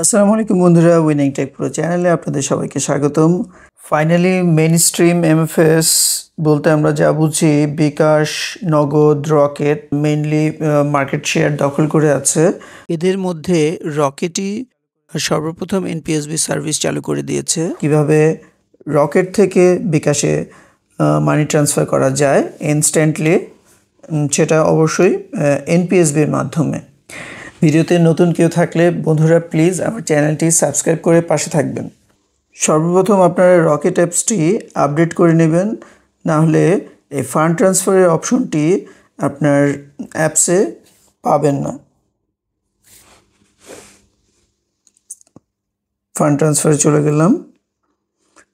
আসসালামু আলাইকুম বন্ধুরা, উইনিং টেক প্রো চ্যানেলে আপনাদের সবাইকে স্বাগতম। ফাইনালি মেইন স্ট্রিম এমএফএস বলতে আমরা যা বুঝি বিকাশ, নগদ, রকেট মেইনলি মার্কেট শেয়ার দখল করে আছে। এদের মধ্যে রকেটই সর্বপ্রথম এনপিএসবি সার্ভিস চালু করে দিয়েছে। কিভাবে রকেট থেকে বিকাশে মানি ট্রান্সফার করা যায় ইনস্ট্যান্টলি, সেটা অবশ্যই এনপিএসবির মাধ্যমে। ভিডিওতে নতুন কেউ থাকলে বন্ধুরা প্লিজ আমার চ্যানেলটি সাবস্ক্রাইব করে পাশে থাকবেন। সর্বপ্রথম আপনারা রকেট অ্যাপসটি আপডেট করে নেবেন, না হলে এই ফান্ড ট্রান্সফারের অপশনটি আপনার অ্যাপসে পাবেন না। ফান্ড ট্রান্সফারে চলে গেলাম।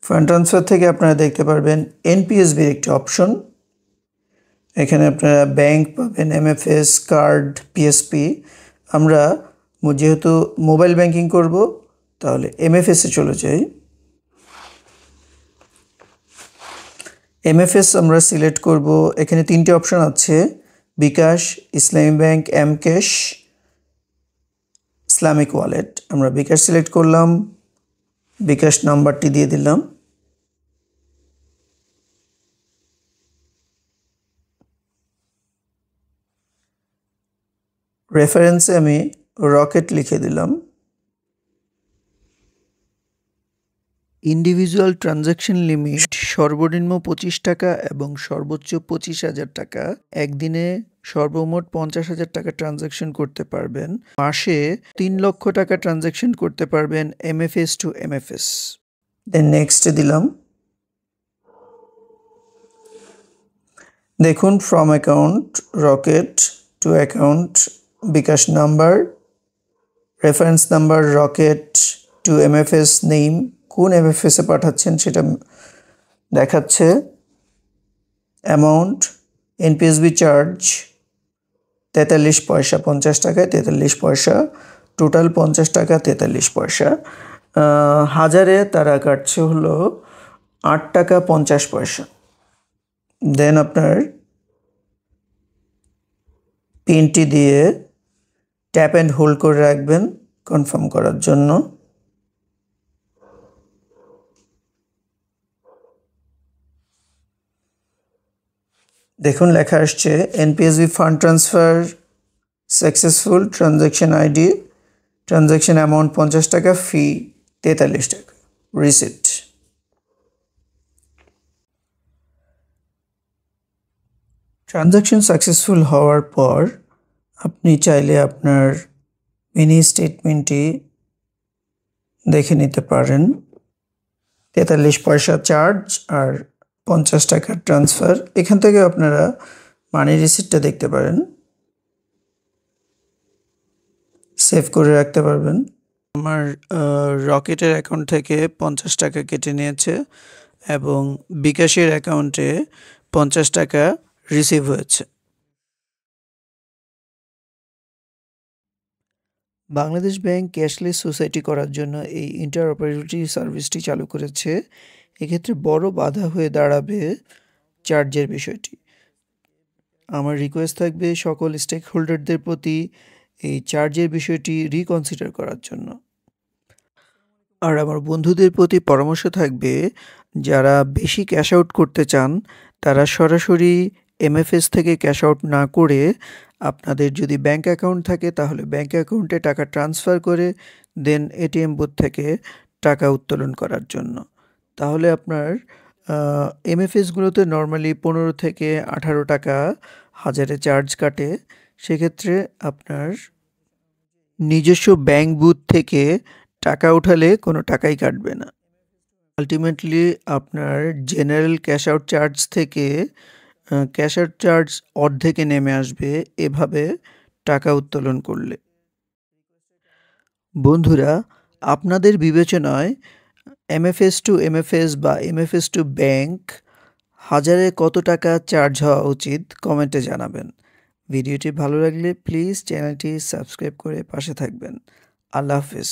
ফান্ড ট্রান্সফার থেকে আপনারা দেখতে পারবেন এনপিএসবির একটি অপশন। এখানে আপনারা ব্যাংক পাবেন, এমএফএস, কার্ড, পিএসপি। আমরা যেহেতু মোবাইল ব্যাংকিং করব তাহলে এমএফএসে চলে যাই। এমএফএস আমরা সিলেক্ট করব। এখানে তিনটি অপশন আছে, বিকাশ, ইসলামী ব্যাংক, এমক্যাশ, ইসলামিক ওয়ালেট। আমরা বিকাশ সিলেক্ট করলাম, বিকাশ নাম্বারটি দিয়ে দিলাম। রেফারেন্সে আমি রকেট লিখে দিলাম। ইন্ডিভিজুয়াল ট্রানজ্যাকশন লিমিট সর্বনিম্ন 25 টাকা এবং সর্বোচ্চ 25,000 টাকা। একদিনে সর্বমোট 50,000 টাকা ট্রানজ্যাকশন করতে পারবেন। মাসে 3 লক্ষ টাকা ট্রানজ্যাকশন করতে পারবেন এমএফএস টু এমএফএস। দেন নেক্সটে দিলাম। দেখুন from account Rocket to account bKash number, reference number Rocket to MFS name, কোন এমএফএসে পাঠাচ্ছেন সেটা দেখাচ্ছে। অ্যামাউন্ট এনপিএসবি চার্জ 43 পয়সা, 50 টাকায় 43 পয়সা, টোটাল 50 টাকা 43 পয়সা। হাজারে তারা কাটছে হলো 8 টাকা 50 পয়সা। দেন আপনার পিনটি দিয়ে ট্যাপ অ্যান্ড হোল্ড করে রাখবেন কনফার্ম করার জন্য। দেখুন লেখা আসছে NPSB fund transfer successful, transaction ID, transaction amount 50 টাকা, ফি 43 টাকা, রিসিপ্ট। ট্রানজ্যাকশন সাকসেসফুল হওয়ার পর আপনি চাইলে আপনার মিনি স্টেটমেন্টটি দেখে নিতে পারেন। 43 পয়সা চার্জ আর 50 টাকার ট্রান্সফার। এখান থেকে আপনারা মানি রিসিপ্টটা দেখতে পারেন, সেভ করে রাখতে পারবেন। আমার রকেটের অ্যাকাউন্ট থেকে 50 টাকা কেটে নিয়েছে এবং বিকাশের অ্যাকাউন্টে 50 টাকা রিসিভ হয়েছে। বাংলাদেশ ব্যাংক ক্যাশলেস সোসাইটি করার জন্য এই ইন্টারঅপারেবিলিটি সার্ভিসটি চালু করেছে। এক্ষেত্রে বড় বাধা হয়ে দাঁড়াবে চার্জের বিষয়টি। আমার রিকোয়েস্ট থাকবে সকল স্টেক হোল্ডারদের প্রতি এই চার্জের বিষয়টি রিকনসিডার করার জন্য। আর আমার বন্ধুদের প্রতি পরামর্শ থাকবে, যারা বেশি ক্যাশ আউট করতে চান তারা সরাসরি এমএফএস থেকে ক্যাশ আউট না করে আপনাদের যদি ব্যাঙ্ক অ্যাকাউন্ট থাকে তাহলে ব্যাঙ্ক অ্যাকাউন্টে টাকা ট্রান্সফার করে দেন এটিএম বুথ থেকে টাকা উত্তোলন করার জন্য। তাহলে আপনার এমএফএসগুলোতে নর্মালি 15 থেকে 18 টাকা হাজারে চার্জ কাটে। সেক্ষেত্রে আপনার নিজস্ব ব্যাঙ্ক বুথ থেকে টাকা উঠালে কোনো টাকাই কাটবে না। আলটিমেটলি আপনার জেনারেল ক্যাশ আউট চার্জ থেকে ক্যাশ আউট চার্জ অর্ধেকে নেমে আসবে এভাবে টাকা উত্তোলন করলে। বন্ধুরা, আপনাদের বিবেচনায় এমএফএস টু এমএফএস বা এমএফএস টু ব্যাংক হাজারে কত টাকা চার্জ হওয়া উচিত কমেন্টে জানাবেন। ভিডিওটি ভালো লাগলে প্লিজ চ্যানেলটি সাবস্ক্রাইব করে পাশে থাকবেন। আল্লাহ হাফেজ।